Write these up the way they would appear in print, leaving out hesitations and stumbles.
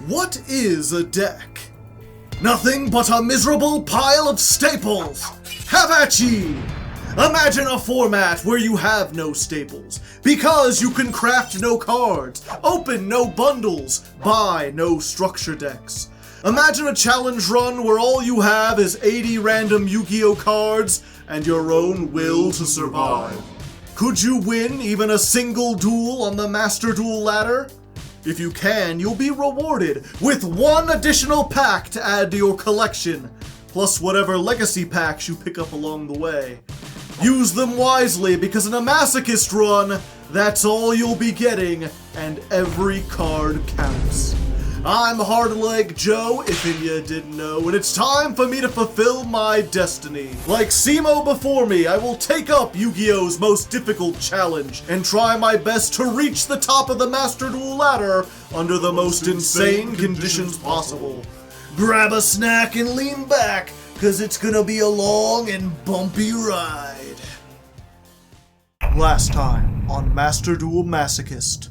What is a deck? Nothing but a miserable pile of staples! Have at ye! Imagine a format where you have no staples, because you can craft no cards, open no bundles, buy no structure decks. Imagine a challenge run where all you have is 80 random Yu-Gi-Oh cards and your own will to survive. Could you win even a single duel on the Master Duel ladder? If you can, you'll be rewarded with one additional pack to add to your collection, plus whatever legacy packs you pick up along the way. Use them wisely, because in a Masochist run, that's all you'll be getting, and every card counts. I'm Hardleg Joe, if you didn't know, and it's time for me to fulfill my destiny. Like Simo before me, I will take up Yu-Gi-Oh's most difficult challenge and try my best to reach the top of the Master Duel ladder under the most insane conditions possible. Grab a snack and lean back, cause it's gonna be a long and bumpy ride. Last time on Master Duel Masochist.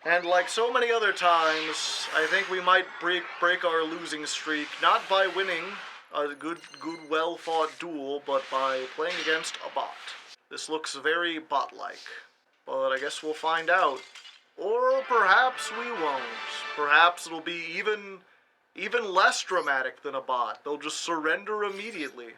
And like so many other times, I think we might break our losing streak, not by winning a good well-fought duel, but by playing against a bot. This looks very bot-like, but I guess we'll find out. Or perhaps we won't. Perhaps it'll be even less dramatic than a bot. They'll just surrender immediately.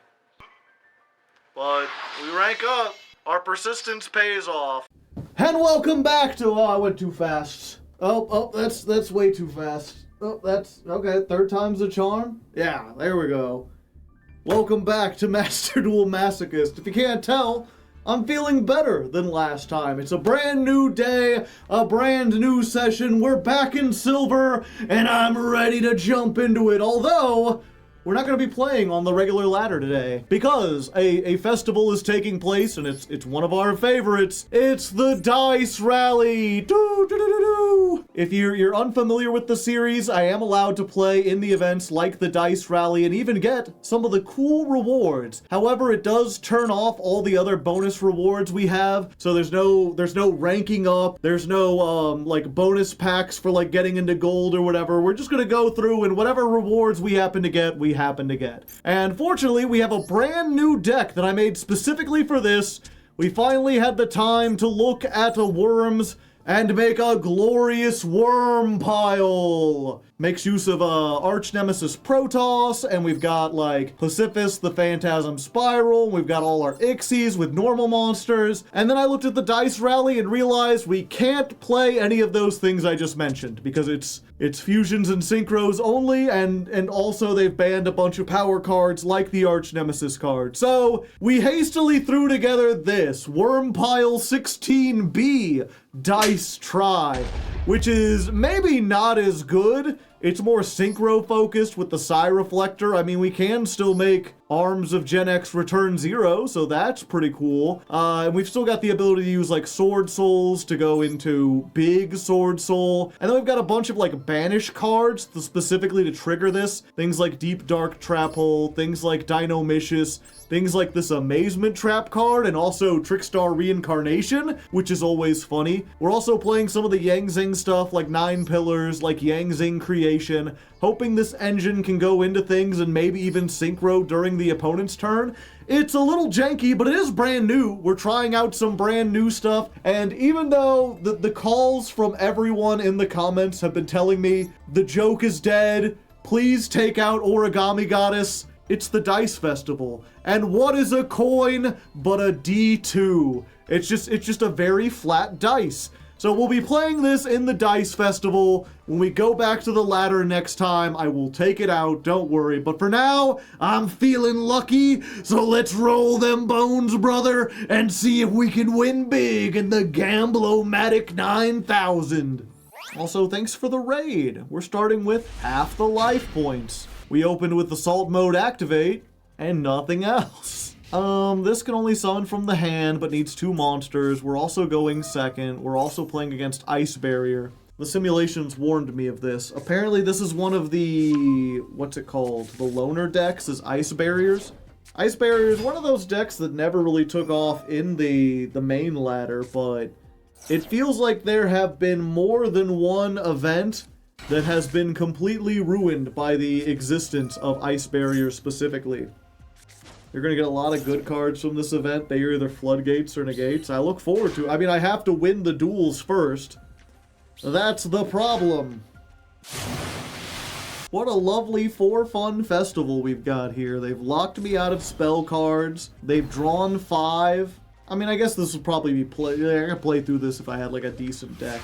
But we rank up. Our persistence pays off. And welcome back to, I went too fast. That's way too fast. That's, okay, third time's the charm? Yeah, there we go. Welcome back to Master Duel Masochist. If you can't tell, I'm feeling better than last time. It's a brand new day, a brand new session. We're back in silver, and I'm ready to jump into it. Although, we're not going to be playing on the regular ladder today, because a festival is taking place, and it's one of our favorites. It's the Dice Rally! If you're unfamiliar with the series, I am allowed to play in the events like the Dice Rally and even get some of the cool rewards. However, it does turn off all the other bonus rewards we have, so there's no ranking up, there's no like bonus packs for like getting into gold or whatever. We're just gonna go through, and whatever rewards we happen to get, we happen to get. And fortunately, we have a brand new deck that I made specifically for this. We finally had the time to look at a wyrms and make a glorious wyrm pile. Makes use of Arch Nemesis Protoss, and we've got like Pacificus the Phantasm Spiral, we've got all our Ixies with normal monsters, and then I looked at the Dice Rally and realized we can't play any of those things I just mentioned, because it's fusions and synchros only, and also they've banned a bunch of power cards like the Arch Nemesis card. So we hastily threw together this Wyrm Pile 16B Dice Try, which is maybe not as good. It's more synchro focused with the Psi Reflector. I mean, we can still make Arms of Gen X Return 0, so that's pretty cool. And we've still got the ability to use like Sword Souls to go into Big Sword Soul. And then we've got a bunch of like banish cards specifically to trigger this. Things like Deep Dark Trap Hole, things like Dinomicious, things like this Amazement Trap card, and also Trickstar Reincarnation, which is always funny. We're also playing some of the Yang Zing stuff like Nine Pillars, like Yang Zing Creation, hoping this engine can go into things and maybe even synchro during the opponent's turn. It's a little janky, but it is brand new. We're trying out some brand new stuff, and even though the calls from everyone in the comments have been telling me the joke is dead, please take out Origami Goddess, it's the Dice Festival. And what is a coin but a D2? It's just a very flat dice. So we'll be playing this in the Dice Festival. When we go back to the ladder next time, I will take it out, don't worry. But for now, I'm feeling lucky, so let's roll them bones, brother, and see if we can win big in the Gamblo-Matic 9000. Also, thanks for the raid. We're starting with half the life points. We opened with Assault Mode Activate, and nothing else. This can only summon from the hand, but needs 2 monsters. We're also going second. We're also playing against Ice Barrier. The simulations warned me of this. Apparently this is one of the, what's it called? The loner decks is Ice Barriers. Ice Barrier is one of those decks that never really took off in the main ladder, but It feels like there have been more than one event that has been completely ruined by the existence of Ice Barrier specifically. You're going to get a lot of good cards from this event. They are either floodgates or negates. I look forward to it. I mean, I have to win the duels first. That's the problem. What a lovely for-fun festival we've got here. They've locked me out of spell cards. They've drawn 5. I mean, I guess this will probably be I could play through this if I had like a decent deck.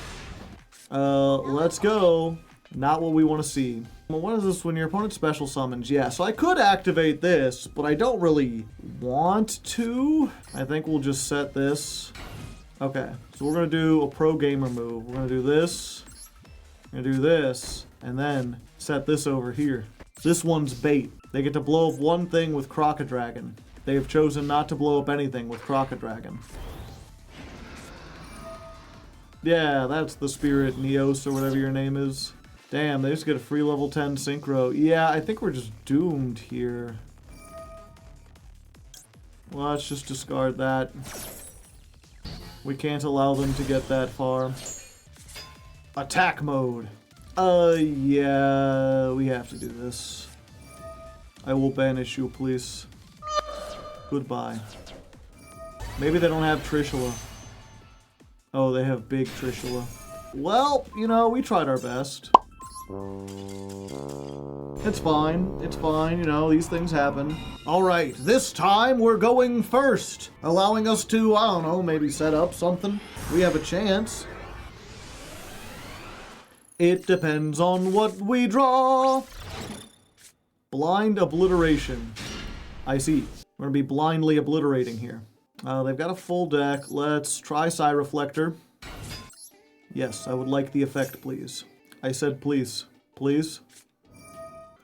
Let's go. Not what we want to see. Well, what is this when your opponent special summons? Yeah, so I could activate this, but I don't really want to. I think we'll just set this. Okay, so we're going to do a pro gamer move. We're going to do this. We're going to do this. And then set this over here. This one's bait. They get to blow up one thing with Crocodragon. They have chosen not to blow up anything with Crocodragon. Yeah, that's the Spirit Neos or whatever your name is. Damn, they just get a free level 10 Synchro. Yeah, I think we're just doomed here. Well, let's just discard that. We can't allow them to get that far. Attack mode. Yeah, we have to do this. I will banish you, please. Goodbye. Maybe they don't have Trishula. Oh, they have big Trishula. Well, you know, we tried our best. It's fine. It's fine. You know, these things happen. Alright, this time we're going first. Allowing us to, I don't know, maybe set up something. We have a chance. It depends on what we draw. Blind obliteration. I see. We're going to be blindly obliterating here. They've got a full deck. Let's try Reflector. Yes, I would like the effect, please. I said please. Please?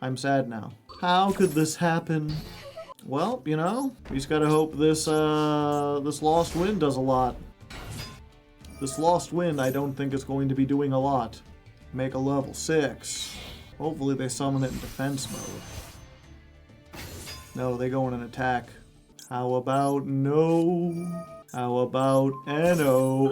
I'm sad now. How could this happen? Well, you know, we just gotta hope this Lost Wind does a lot. This Lost Wind I don't think is going to be doing a lot. Make a level 6. Hopefully they summon it in defense mode. No, they go in an attack. How about no? How about NOOO?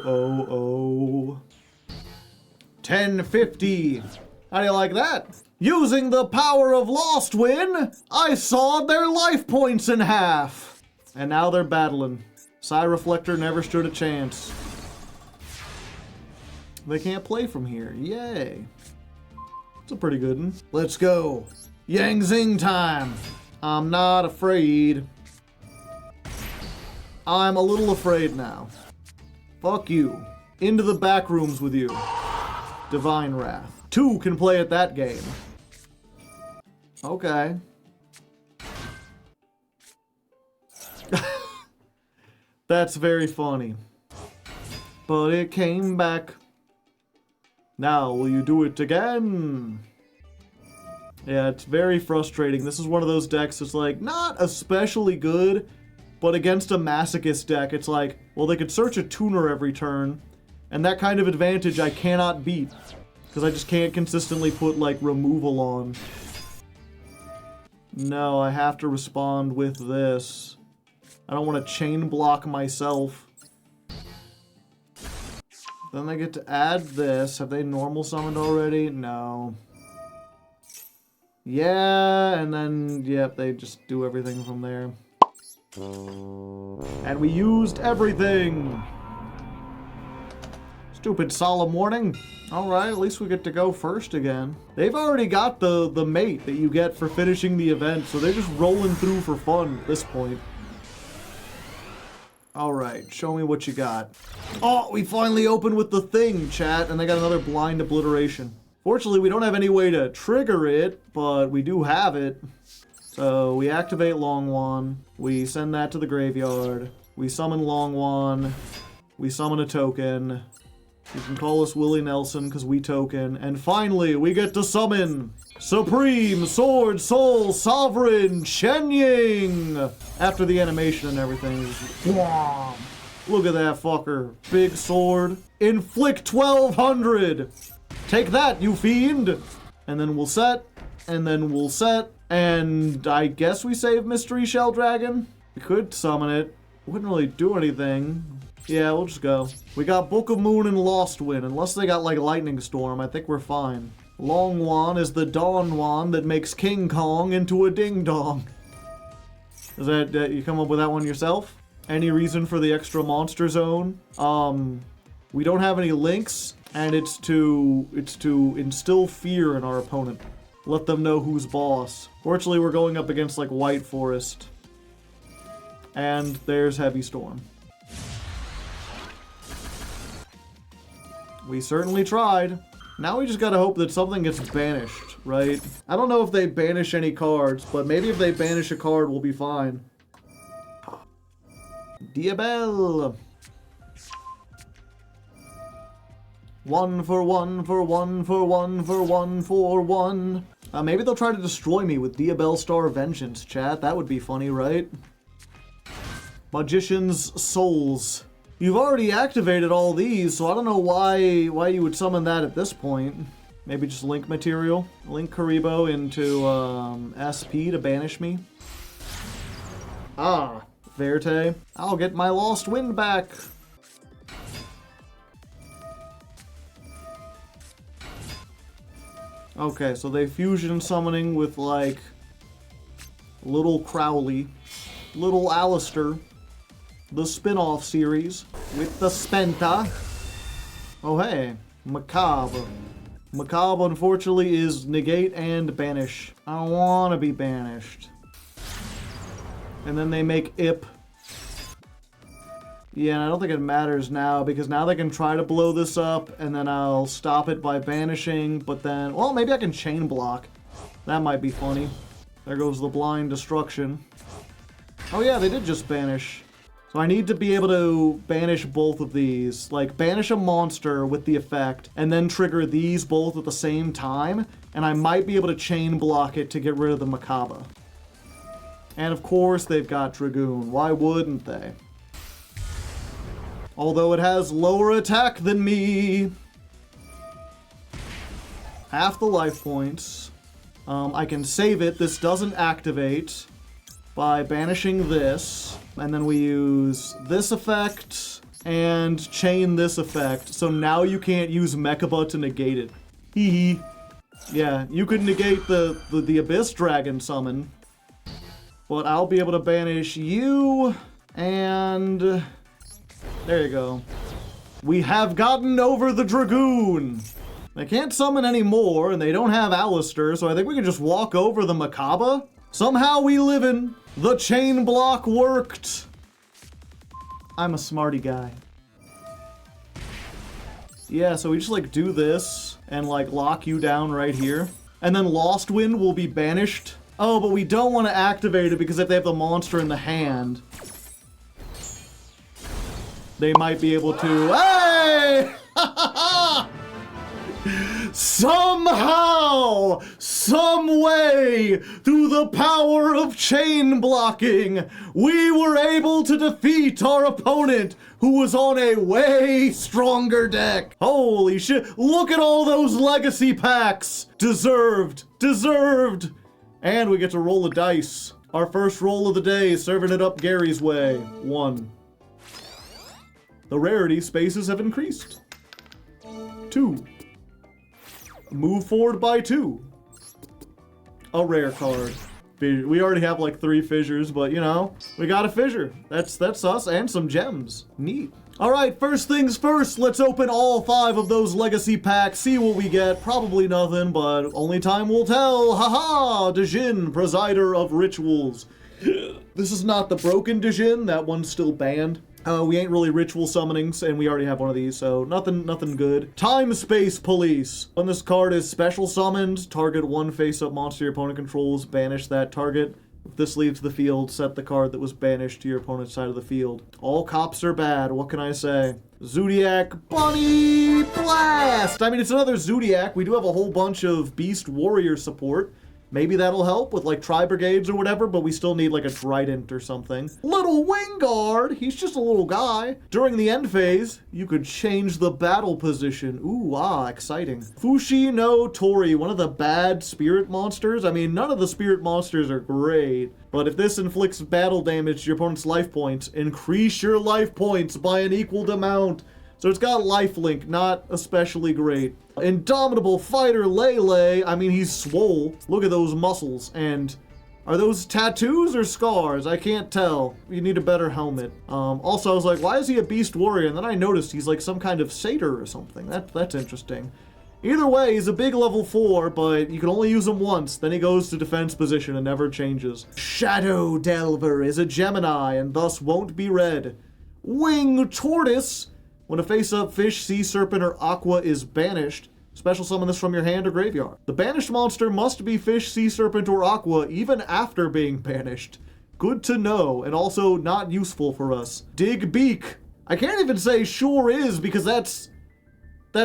1050. How do you like that? Using the power of Lost Wind, I sawed their life points in half. And now they're battling. Reflector never stood a chance. They can't play from here. Yay. It's a pretty good one. Let's go. Yang Zing time. I'm not afraid. I'm a little afraid now. Fuck you. Into the back rooms with you. Divine Wrath. 2 can play at that game. Okay. That's very funny. But it came back. Now, will you do it again? Yeah, it's very frustrating. This is one of those decks that's like, not especially good, but against a Masochist deck, it's like, well, they could search a tuner every turn, and that kind of advantage I cannot beat. Because I just can't consistently put, like, removal on. No, I have to respond with this. I don't want to chain block myself. Then they get to add this. Have they normal summoned already? No. Yeah, and then, yep, they just do everything from there. And we used everything! Stupid solemn warning. Alright, at least we get to go first again. They've already got the mate that you get for finishing the event, so they're just rolling through for fun at this point. Alright, show me what you got. Oh, we finally opened with the thing, chat, and they got another blind obliteration. Fortunately, we don't have any way to trigger it, but we do have it. So, we activate Longwan, we send that to the graveyard, we summon Longwan, we summon a token, you can call us Willie Nelson because we token, and finally, we get to summon Supreme Sword Soul Sovereign Chen Ying! After the animation and everything, look at that fucker. Big sword. Inflict 1200! Take that, you fiend! And then we'll set, and then we'll set, and I guess we save Mystery Shell Dragon? We could summon it. Wouldn't really do anything. Yeah, we'll just go. We got Book of Moon and Lost Wind. Unless they got, like, Lightning Storm, I think we're fine. Long Wand is the Dawn Wand that makes King Kong into a ding-dong. Is that, you come up with that one yourself? Any reason for the extra monster zone? We don't have any links, and it's to instill fear in our opponent. Let them know who's boss. Fortunately, we're going up against, like, White Forest. And there's Heavy Storm. We certainly tried. Now we just gotta hope that something gets banished, right? I don't know if they banish any cards, but maybe if they banish a card, we'll be fine. Diabel! 1 for 1 for 1 for 1 for 1 for 1. Maybe they'll try to destroy me with Diabel Star Vengeance, chat. That would be funny, right? Magician's Souls. You've already activated all these, so I don't know why you would summon that at this point. Maybe just link material. Link Karibo into SP to banish me. Ah, Verte. I'll get my Lost Wind back. Okay, so they fusion summoning with, like, Little Crowley, Little Alistair, the spin-off series with the Spenta. Oh, hey, Macabre. Macabre, unfortunately, is negate and banish. I don't want to be banished. And then they make Ip. Yeah, and I don't think it matters now, because now they can try to blow this up, and then I'll stop it by banishing, but then... Well, maybe I can chain block. That might be funny. There goes the blind destruction. Oh yeah, they did just banish. So I need to be able to banish both of these. Like, banish a monster with the effect, and then trigger these both at the same time, and I might be able to chain block it to get rid of the Macabre. And of course, they've got Dragoon. Why wouldn't they? Although it has lower attack than me. Half the life points. I can save it. This doesn't activate by banishing this. And then we use this effect and chain this effect. So now you can't use Mechaba to negate it. Hee hee. Yeah, you could negate the Abyss Dragon summon. But I'll be able to banish you and... There you go. We have gotten over the Dragoon! They can't summon any more, and they don't have Alistair, so I think we can just walk over the Macabre. Somehow we livin'. The chain block worked! I'm a smarty guy. Yeah, so we just, like, do this, and, like, lock you down right here. And then Lost Wind will be banished. Oh, but we don't want to activate it, because if they have the monster in the hand... they might be able to... Hey! Somehow, some way, through the power of chain blocking, we were able to defeat our opponent, who was on a way stronger deck. Holy shit, look at all those legacy packs. Deserved, deserved. And we get to roll a dice. Our first roll of the day, serving it up Gary's way. 1. The rarity spaces have increased. 2. Move forward by 2. A rare card. We already have like 3 fissures, but you know, we got a fissure. That's us, and some gems. Neat. Alright, first things first, let's open all 5 of those legacy packs, see what we get. Probably nothing, but only time will tell. Haha! Djinn, Presider of Rituals. This is not the broken Djinn, that one's still banned. We ain't really ritual summonings, and we already have one of these, so nothing good. Time Space Police. When this card is special summoned, target 1 face-up monster your opponent controls, banish that target. If this leaves the field, set the card that was banished to your opponent's side of the field. All cops are bad, what can I say? Zodiac Bunny Blast! I mean, it's another Zodiac. We do have a whole bunch of Beast Warrior support. Maybe that'll help with like tri-brigades or whatever, but we still need like a trident or something. Little wing guard, he's just a little guy. During the end phase, you could change the battle position. Ooh, exciting. Fushi no Tori, one of the bad spirit monsters. I mean, none of the spirit monsters are great, but if this inflicts battle damage to your opponent's life points, increase your life points by an equal amount. So it's got lifelink, not especially great. Indomitable Fighter Lele, I mean, he's swole. Look at those muscles. And are those tattoos or scars? I can't tell. You need a better helmet. Also, I was like, why is he a beast warrior? And then I noticed he's like some kind of satyr or something. That's interesting. Either way, he's a big level 4, but you can only use him once. Then he goes to defense position and never changes. Shadow Delver is a Gemini and thus won't be red. Wing Tortoise. When a face-up fish, sea serpent, or aqua is banished, special summon this from your hand or graveyard. The banished monster must be fish, sea serpent, or aqua even after being banished. Good to know, and also not useful for us. Dig Beak. I can't even say sure is because that's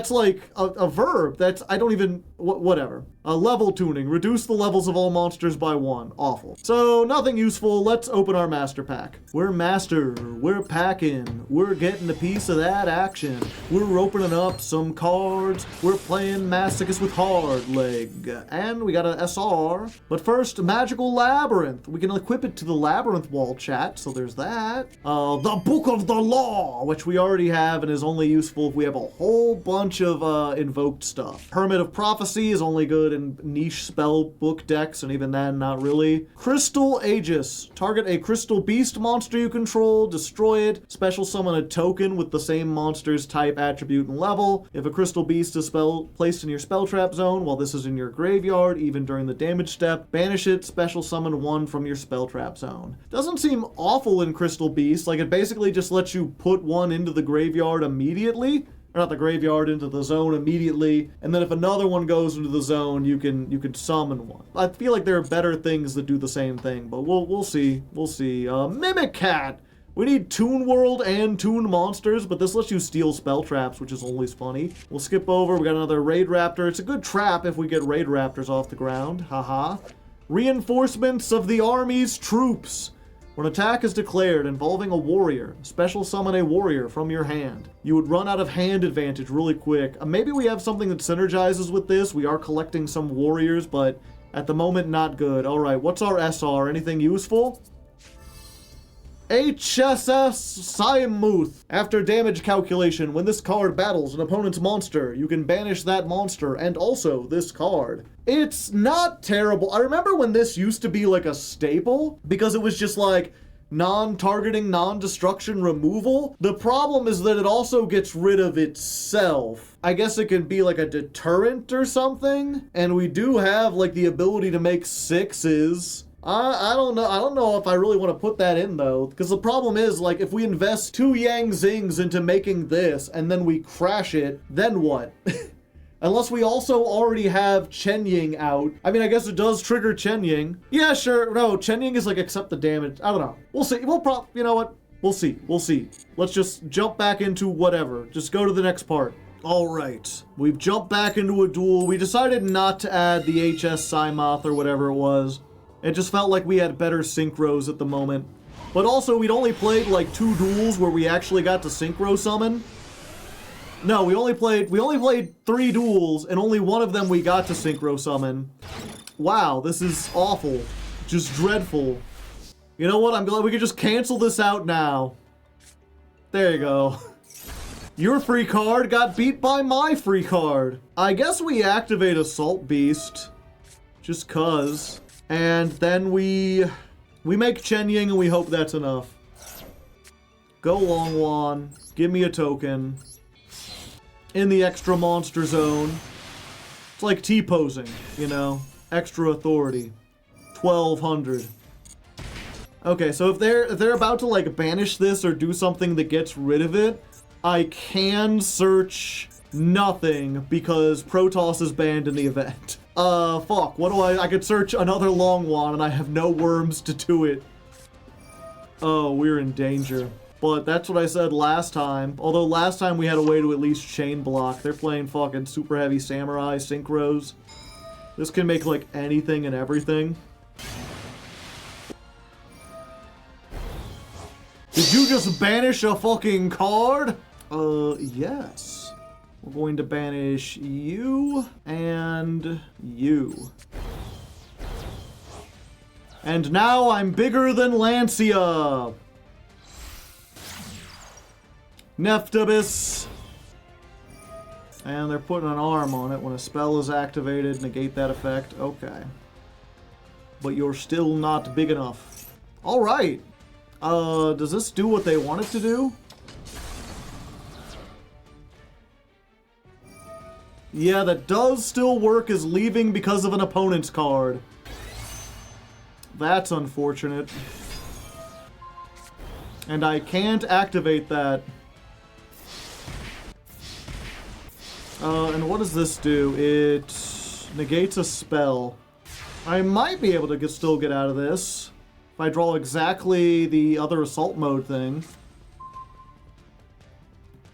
like a verb. I don't even, whatever. Level tuning. Reduce the levels of all monsters by 1. Awful. So, nothing useful. Let's open our master pack. We're master. We're packing. We're getting a piece of that action. We're opening up some cards. We're playing Masochist with Hardleg. And we got an SR. But first, Magical Labyrinth. We can equip it to the Labyrinth wall, chat. So there's that. The Book of the Law, which we already have and is only useful if we have a whole bunch of invoked stuff. Hermit of Prophecy is only good in niche spell book decks, and even then, not really. Crystal Aegis. Target a crystal beast monster you control, destroy it, special summon a token with the same monster's type, attribute, and level. If a crystal beast is placed in your spell trap zone while this is in your graveyard, even during the damage step, banish it, special summon 1 from your spell trap zone. Doesn't seem awful in Crystal Beast, like it basically just lets you put 1 into the graveyard immediately. Or not the graveyard, into the zone immediately, and then if another one goes into the zone, you can summon 1. I feel like there are better things that do the same thing, but we'll see. We'll see. Mimic Cat. We need Toon World and Toon Monsters, but this lets you steal spell traps, which is always funny. We'll skip over. We got another Raid Raptor. It's a good trap if we get Raid Raptors off the ground. Haha. Reinforcements of the Army's Troops. When attack is declared involving a warrior, special summon a warrior from your hand. You would run out of hand advantage really quick. Maybe we have something that synergizes with this. We are collecting some warriors, but at the moment, not good. Alright, what's our SR? Anything useful? HSS Simuth. After damage calculation, when this card battles an opponent's monster, you can banish that monster and also this card. It's not terrible. I remember when this used to be like a staple because it was just like non-targeting, non-destruction removal. The problem is that it also gets rid of itself. I guess it can be like a deterrent or something. And we do have like the ability to make 6s. I don't know. I don't know if I really want to put that in though, because the problem is like if we invest 2 Yang Zings into making this and then we crash it, then what? Unless we also already have Chen Ying out. I mean, I guess it does trigger Chen Ying. Yeah, sure. No, Chen Ying is like accept the damage. I don't know. We'll see. You know what? We'll see. We'll see. Let's just jump back into whatever. Just go to the next part. Alright, we've jumped back into a duel. We decided not to add the HS Simuth or whatever it was. It just felt like we had better synchros at the moment. But also, we'd only played like 2 duels where we actually got to synchro summon. No, we only played 3 duels, and only one of them we got to synchro summon. Wow, this is awful. Just dreadful. You know what? I'm glad we could just cancel this out now. There you go. Your free card got beat by my free card. I guess we activate Assault Beast. Just cuz. And then we make Chen Ying and we hope that's enough. Go Long Wan. Give me a token. In the extra monster zone. It's like T-posing, you know? Extra authority. 1200. Okay, so if they're about to like banish this or do something that gets rid of it, I can search nothing because Protoss is banned in the event. Fuck, what do I could search another Long Wan and I have no worms to do it. Oh, we're in danger. But that's what I said last time. Although last time we had a way to at least chain block. They're playing fucking super heavy samurai synchros. This can make, like, anything and everything. Did you just banish a fucking card? Yes. We're going to banish you and you. And now I'm bigger than Lancia. Neftibus. And they're putting an arm on it. When a spell is activated, negate that effect. Okay. But you're still not big enough. Alright. Does this do what they want it to do? Yeah, that does still work as leaving because of an opponent's card. That's unfortunate. And I can't activate that. And what does this do? It negates a spell. I might be able to still get out of this if I draw exactly the other assault mode thing.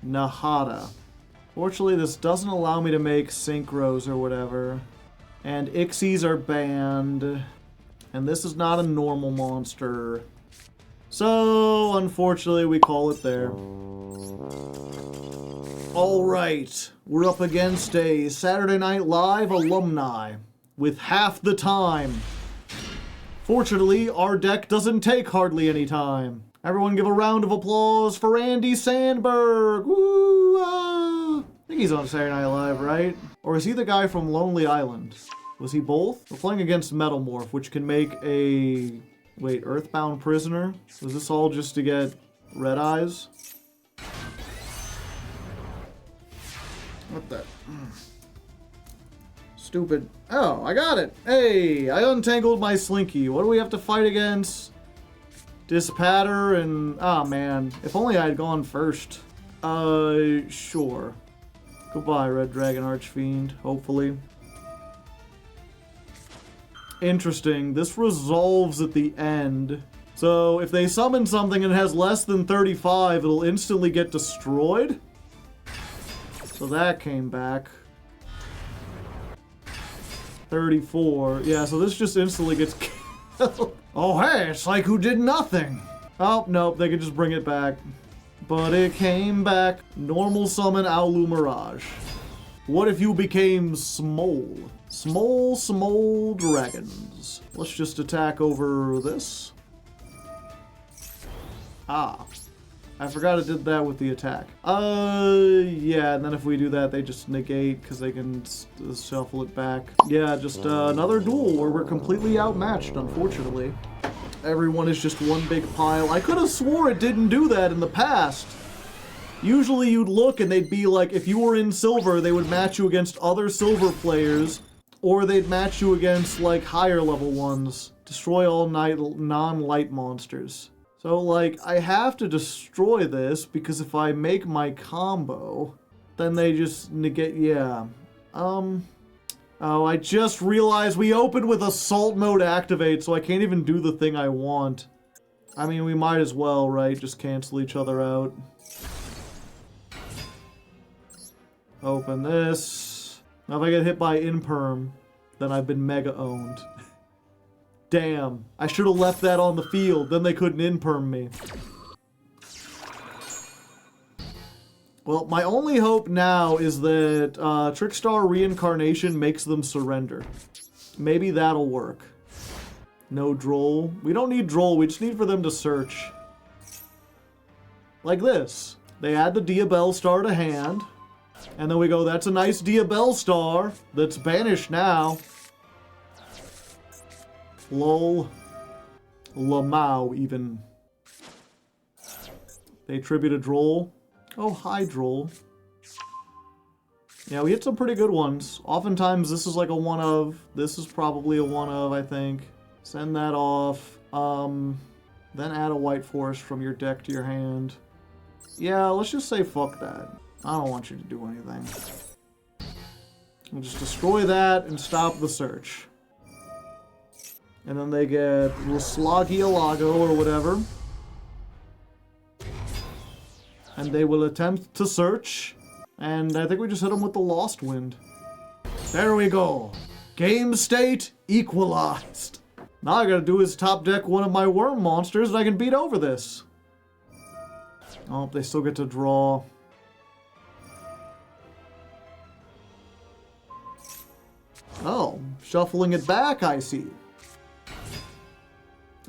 Nahada. Fortunately, this doesn't allow me to make synchros or whatever. And Ixies are banned. And this is not a normal monster. So, unfortunately, we call it there. Alright, we're up against a Saturday Night Live alumni with half the time. Fortunately, our deck doesn't take hardly any time. Everyone give a round of applause for Andy Sandberg! Woo! I think he's on Saturday Night Live, right? Or is he the guy from Lonely Island? Was he both? We're playing against Metalmorph, which can make a... Wait, Earthbound Prisoner? Was this all just to get red eyes? What the... Stupid... Oh, I got it! Hey, I untangled my Slinky. What do we have to fight against? Dispatter and... Ah, man. If only I had gone first. Sure. Goodbye, Red Dragon Archfiend. Hopefully. Interesting. This resolves at the end. So, if they summon something and it has less than 35, it'll instantly get destroyed? So that came back. 34. Yeah, so this just instantly gets killed. Oh, hey, it's like who did nothing. Oh, nope, they could just bring it back. But it came back. Normal summon Aulu Mirage. What if you became Smole? Smole dragons. Let's just attack over this. Ah. I forgot it did that with the attack. Yeah, and then if we do that, they just negate, because they can shuffle it back. Yeah, just another duel where we're completely outmatched, unfortunately. Everyone is just one big pile. I could have swore it didn't do that in the past. Usually you'd look and they'd be like, if you were in silver, they would match you against other silver players, or they'd match you against, like, higher level ones. Destroy all non-light monsters. So, like, I have to destroy this, because if I make my combo, then they just negate, yeah. Oh, I just realized we opened with Assault Mode activate, so I can't even do the thing I want. I mean, we might as well, right? Just cancel each other out. Open this. Now if I get hit by Imperm, then I've been mega owned. Damn. I should have left that on the field, then they couldn't Imperm me. Well, my only hope now is that Trickstar Reincarnation makes them surrender. Maybe that'll work. No Droll. We don't need Droll, we just need for them to search. Like this. They add the Diabell Star to hand. And then we go, that's a nice Diabell Star that's banished now. Lol. Lamau, even. They tribute a Droll. Oh, hi, Droll. Yeah, we hit some pretty good ones. Oftentimes, this is like a one of. This is probably a one of, I think. Send that off. Then add a White Forest from your deck to your hand. Yeah, let's just say fuck that. I don't want you to do anything. We'll just destroy that and stop the search. And then they get Slagialago or whatever. And they will attempt to search. And I think we just hit them with the Lost Wind. There we go. Game state equalized. Now I gotta do is top deck one of my wyrm monsters and I can beat over this. Oh, they still get to draw. Oh, shuffling it back, I see.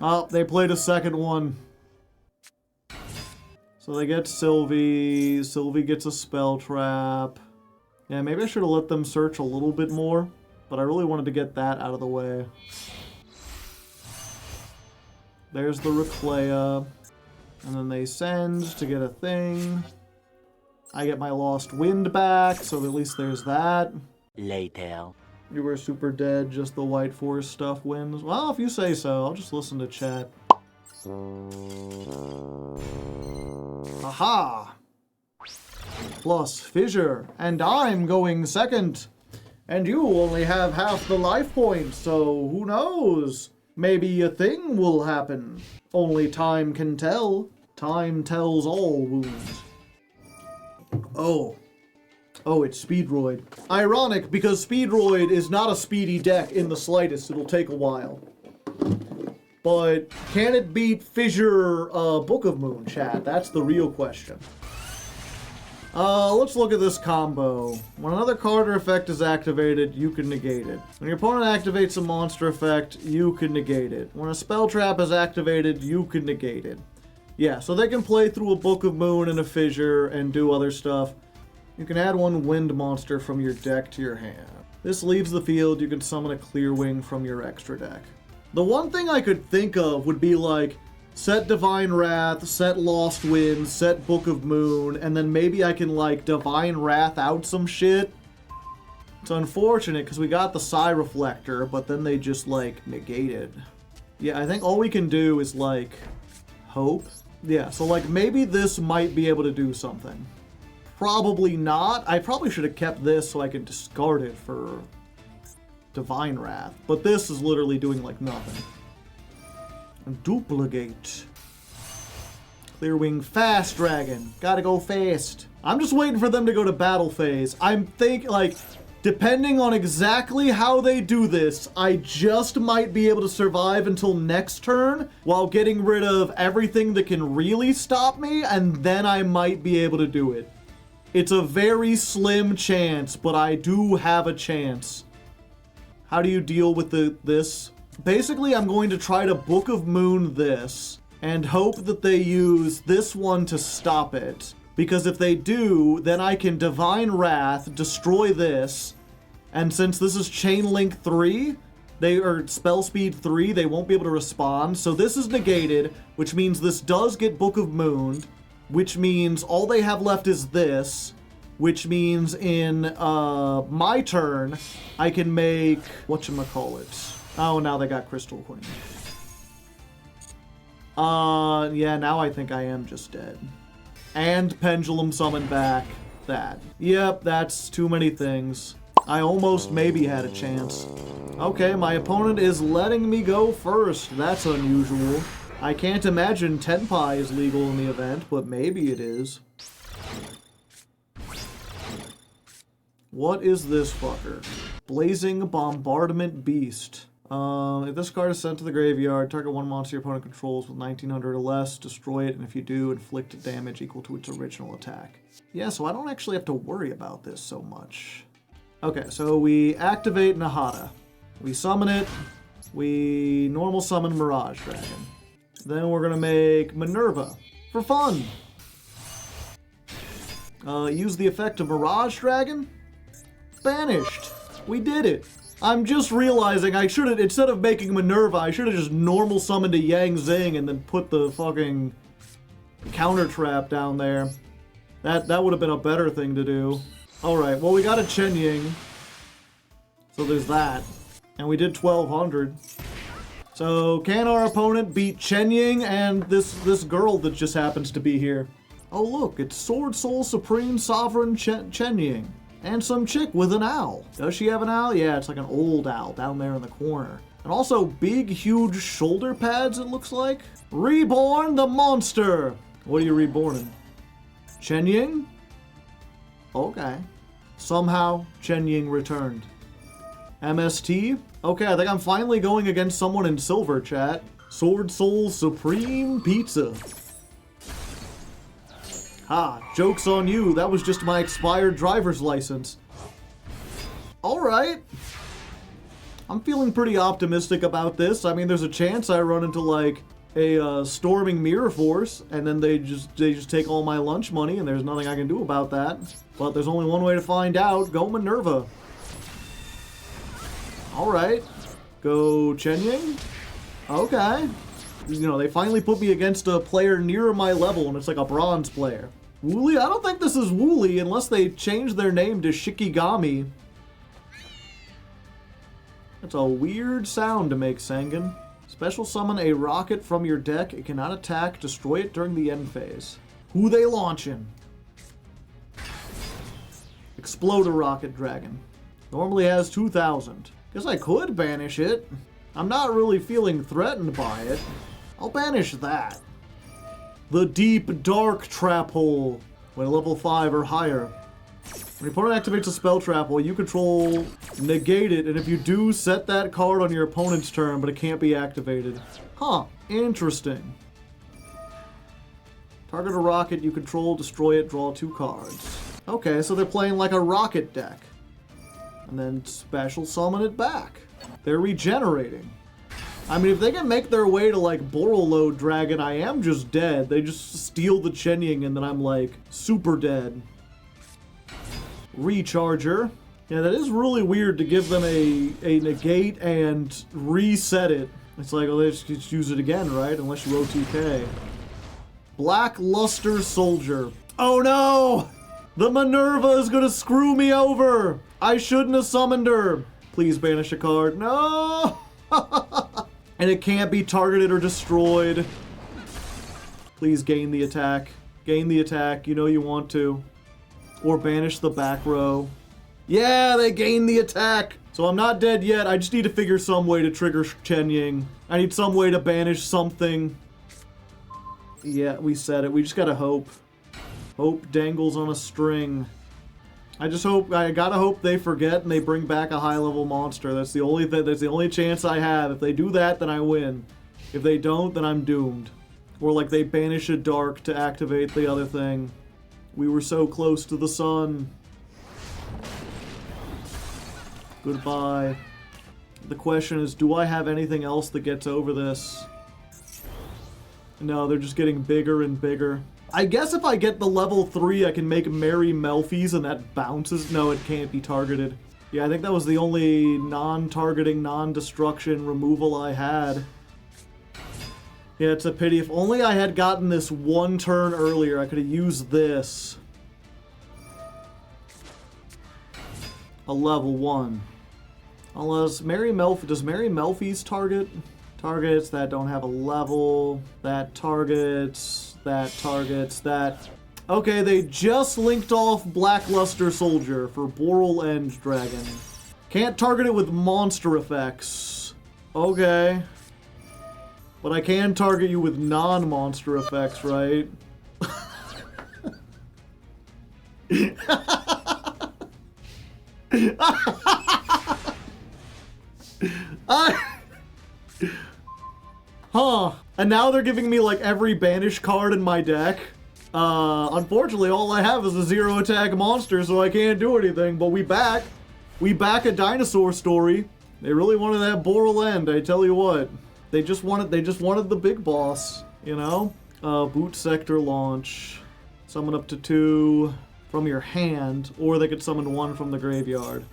Oh, they played a second one. So they get Sylvie. Sylvie gets a spell trap. Yeah, maybe I should have let them search a little bit more, but I really wanted to get that out of the way. There's the Reclea. And then they send to get a thing. I get my Lost Wind back, so at least there's that. Later. You were super dead, just the White Forest stuff wins. Well, if you say so, I'll just listen to chat. Aha! Plus Fissure, and I'm going second. And you only have half the life points, so who knows? Maybe a thing will happen. Only time can tell. Time tells all wounds. Oh. Oh, it's Speedroid. Ironic, because Speedroid is not a speedy deck in the slightest. It'll take a while. But can it beat Fissure Book of Moon, chat? That's the real question. Let's look at this combo. When another card or effect is activated, you can negate it. When your opponent activates a monster effect, you can negate it. When a spell trap is activated, you can negate it. Yeah, so they can play through a Book of Moon and a Fissure and do other stuff. You can add one wind monster from your deck to your hand. This leaves the field, you can summon a Clearwing from your extra deck. The one thing I could think of would be like, set Divine Wrath, set Lost Wind, set Book of Moon, and then maybe I can like Divine Wrath out some shit. It's unfortunate because we got the Psi Reflector, but then they just like negated. Yeah, I think all we can do is like hope. Yeah, so like maybe this might be able to do something. Probably not. I probably should have kept this so I could discard it for Divine Wrath. But this is literally doing like nothing. Duplicate. Clearwing Fast Dragon. Gotta go fast. I'm just waiting for them to go to battle phase. I'm thinking, like, depending on exactly how they do this, I just might be able to survive until next turn while getting rid of everything that can really stop me, and then I might be able to do it. It's a very slim chance, but I do have a chance. How do you deal with this? Basically, I'm going to try to Book of Moon this and hope that they use this one to stop it. Because if they do, then I can Divine Wrath, destroy this, and since this is Chain Link 3, or Spell Speed 3, they won't be able to respond. So this is negated, which means this does get Book of Moon, which means all they have left is this, which means in my turn, I can make, whatchamacallit. Oh, now they got Crystal Queen. Yeah, now I think I am just dead. And Pendulum Summon back that. Yep, that's too many things. I almost maybe had a chance. Okay, my opponent is letting me go first. That's unusual. I can't imagine Tenpai is legal in the event, but maybe it is. What is this fucker? Blazing Bombardment Beast. If this card is sent to the graveyard, target one monster your opponent controls with 1900 or less, destroy it, and if you do, inflict damage equal to its original attack. Yeah, so I don't actually have to worry about this so much. Okay, so we activate Nahata. We summon it. We normal summon Mirage Dragon. Then we're gonna make Minerva for fun. Use the effect of Mirage Dragon. Banished. We did it. I'm just realizing I should have, instead of making Minerva, I should have just normal summoned a Yang Zing and then put the fucking counter trap down there. That would have been a better thing to do. Alright, well we got a Chen Ying. So there's that. And we did 1200. So can our opponent beat Chen Ying and this girl that just happens to be here? Oh look, it's Sword Soul Supreme Sovereign Chen Ying. And some chick with an owl. Does she have an owl? Yeah, it's like an old owl down there in the corner. And also big, huge shoulder pads, it looks like. Reborn the monster! What are you reborning? Chen Ying? Okay. Somehow, Chen Ying returned. MST? Okay, I think I'm finally going against someone in silver, chat. Sword Soul Supreme Pizza. Ha, joke's on you. That was just my expired driver's license. Alright. I'm feeling pretty optimistic about this. I mean, there's a chance I run into, like, a storming mirror force, and then they just take all my lunch money, and there's nothing I can do about that. But there's only one way to find out. Go Minerva. Alright. Go Chen Ying. Okay. You know, they finally put me against a player near my level, and it's like a bronze player. Wooly? I don't think this is Wooly unless they change their name to Shikigami. That's a weird sound to make, Sangan. Special summon a rocket from your deck. It cannot attack. Destroy it during the end phase. Who they launching? Explode a rocket dragon. Normally has 2,000. Guess I could banish it. I'm not really feeling threatened by it. I'll banish that. The Deep Dark Trap Hole. When level 5 or higher. When your opponent activates a spell trap hole, you control, negate it, and if you do, set that card on your opponent's turn, but it can't be activated. Huh, interesting. Target a rocket you control, destroy it, draw 2 cards. Okay, so they're playing like a rocket deck. And then special summon it back. They're regenerating. I mean, if they can make their way to, like, Borrelode Dragon, I am just dead. They just steal the Chen Ying, and then I'm, like, super dead. Recharger. Yeah, that is really weird to give them a negate and reset it. It's like, well, they just use it again, right? Unless you OTK. Blackluster Soldier. Oh no! The Minerva is gonna screw me over! I shouldn't have summoned her! Please banish a card. No! And it can't be targeted or destroyed. Please gain the attack. Gain the attack. You know you want to. Or banish the back row. Yeah, they gained the attack! So I'm not dead yet, I just need to figure some way to trigger Chen Ying. I need some way to banish something. Yeah, we said it, we just gotta hope. Hope dangles on a string. I gotta hope they forget and they bring back a high-level monster. That's the only chance I have. If they do that, then I win. If they don't, then I'm doomed. Or like they banish a dark to activate the other thing. We were so close to the sun. Goodbye. The question is, do I have anything else that gets over this? No, they're just getting bigger and bigger. I guess if I get the level 3, I can make Merry Melfies and that bounces. No, it can't be targeted. Yeah, I think that was the only non-targeting, non-destruction removal I had. Yeah, it's a pity. If only I had gotten this one turn earlier, I could have used this. A level 1. Unless does Merry Melfies target? Targets that don't have a level. That targets. Okay, they just linked off Blackluster Soldier for Boral End Dragon. Can't target it with monster effects. Okay. But I can target you with non-monster effects, right? Huh. And now they're giving me, like, every banish card in my deck. Unfortunately, all I have is a 0-attack monster, so I can't do anything. But we back. We back a dinosaur story. They really wanted that Boral End, I tell you what. They just wanted the big boss, you know? Boot sector launch. Summon up to 2 from your hand, or they could summon 1 from the graveyard.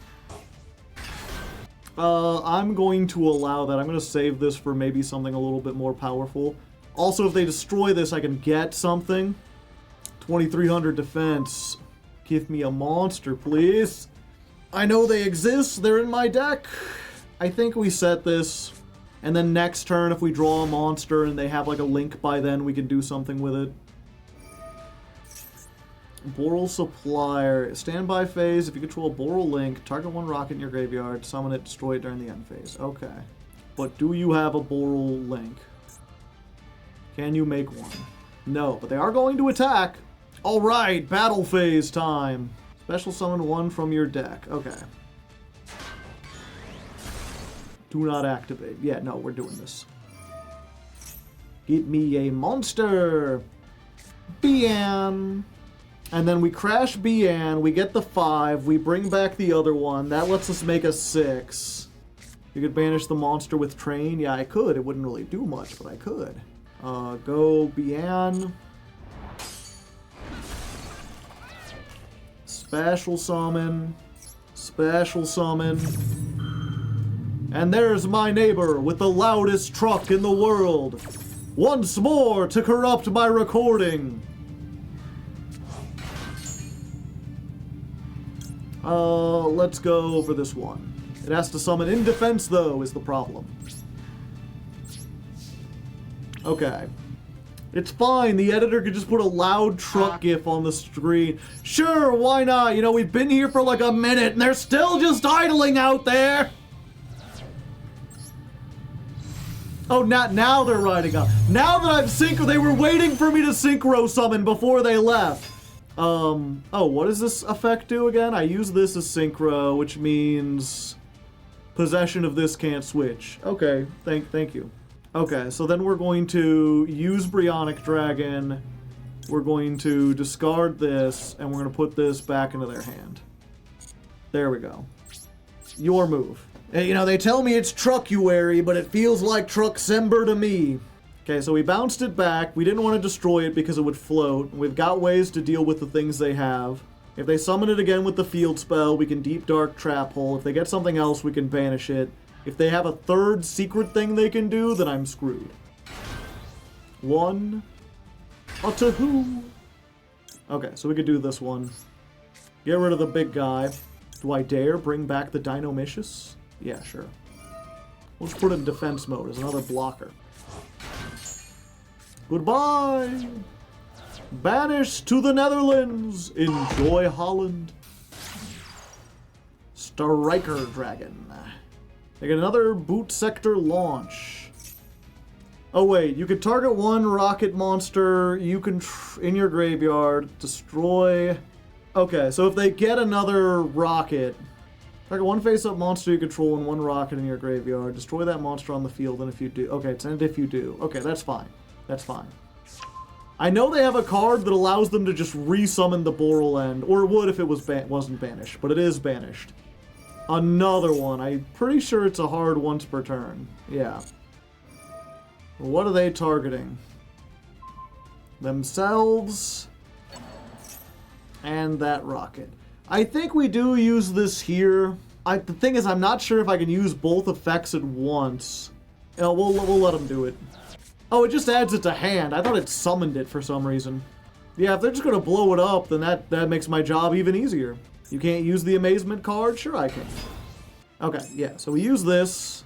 I'm going to allow that. I'm going to save this for maybe something a little bit more powerful. Also, if they destroy this, I can get something. 2300 defense. Give me a monster, please. I know they exist. They're in my deck. I think we set this. And then next turn, if we draw a monster and they have like a link by then, we can do something with it. Boral Supplier. Standby phase. If you control a Boral Link, target 1 rocket in your graveyard, summon it, destroy it during the end phase. Okay. But do you have a Boral Link? Can you make one? No, but they are going to attack. Alright, battle phase time. Special summon 1 from your deck. Okay. Do not activate. Yeah, no, we're doing this. Get me a monster. Bian. And then we crash Bian. We get the 5. We bring back the other one. That lets us make a 6. You could banish the monster with Train. Yeah, I could. It wouldn't really do much, but I could. Go Bian. Special summon. Special summon. And there's my neighbor with the loudest truck in the world. Once more to corrupt my recording. Let's go over this one. It has to summon in defense, though, is the problem. Okay. It's fine. The editor could just put a loud truck gif on the screen. Sure, why not? You know, we've been here for like a minute, and they're still just idling out there. Oh, now they're riding up. Now that I've synchro, they were waiting for me to synchro summon before they left. Oh, what does this effect do again? I use this as synchro, which means possession of this can't switch. Okay, thank you. Okay, so then we're going to use Bryonic Dragon. We're going to discard this, and we're going to put this back into their hand. There we go. Your move. You know, they tell me it's Truckuary, but it feels like Trucksember to me. Okay, so we bounced it back. We didn't want to destroy it because it would float. We've got ways to deal with the things they have. If they summon it again with the field spell, we can Deep Dark Trap Hole. If they get something else, we can banish it. If they have a third secret thing they can do, then I'm screwed. 1. A to-hoo. Okay, so we could do this one. Get rid of the big guy. Do I dare bring back the Dinomicious? Yeah, sure. We'll just put it in defense mode as another blocker. Goodbye! Banish to the Netherlands! Enjoy Holland! Striker Dragon. They get another boot sector launch. Oh wait, you can target one rocket monster, you can, in your graveyard, destroy... Okay, so if they get another rocket, target one face-up monster you control and one rocket in your graveyard, destroy that monster on the field, and if you do... Okay, it's an if you do. Okay, that's fine. That's fine. I know they have a card that allows them to just re-summon the Boral End, or it would if it was wasn't banished, but it is banished. Another one. I'm pretty sure it's a hard once per turn. Yeah. What are they targeting? Themselves. And that rocket. I think we do use this here. The thing is, I'm not sure if I can use both effects at once. You know, we'll let them do it. Oh, it just adds it to hand. I thought it summoned it for some reason. Yeah, if they're just going to blow it up, then that makes my job even easier. You can't use the Amazement card? Sure I can. Okay, yeah, so we use this.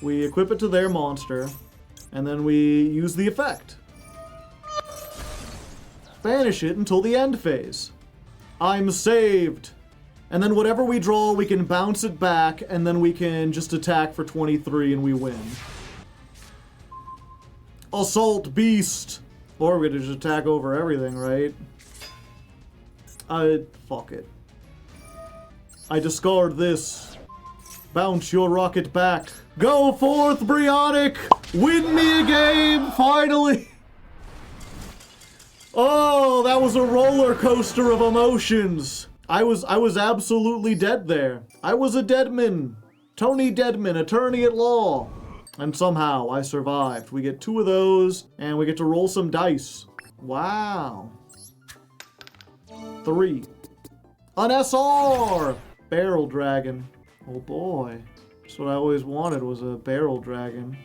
We equip it to their monster. And then we use the effect. Banish it until the end phase. I'm saved. And then whatever we draw, we can bounce it back, and then we can just attack for 23 and we win. Assault Beast! Or we're gonna just attack over everything, right? Fuck it. I discard this. Bounce your rocket back. Go forth, Bryonic! Win me a game, finally! Oh, that was a roller coaster of emotions. I was absolutely dead there. I was a deadman. Tony Deadman, attorney at law. And somehow I survived. We get 2 of those, and we get to roll some dice. Wow. 3. An SR! Barrel Dragon. Oh boy. That's what I always wanted, was a Barrel Dragon.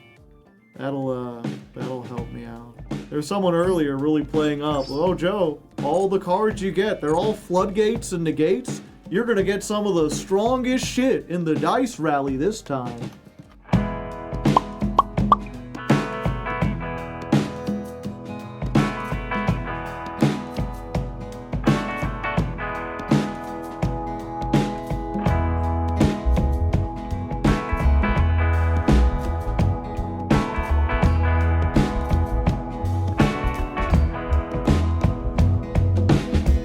That'll help me out. There's someone earlier really playing up. Oh, Joe, all the cards you get, they're all floodgates and negates. You're gonna get some of the strongest shit in the dice rally this time.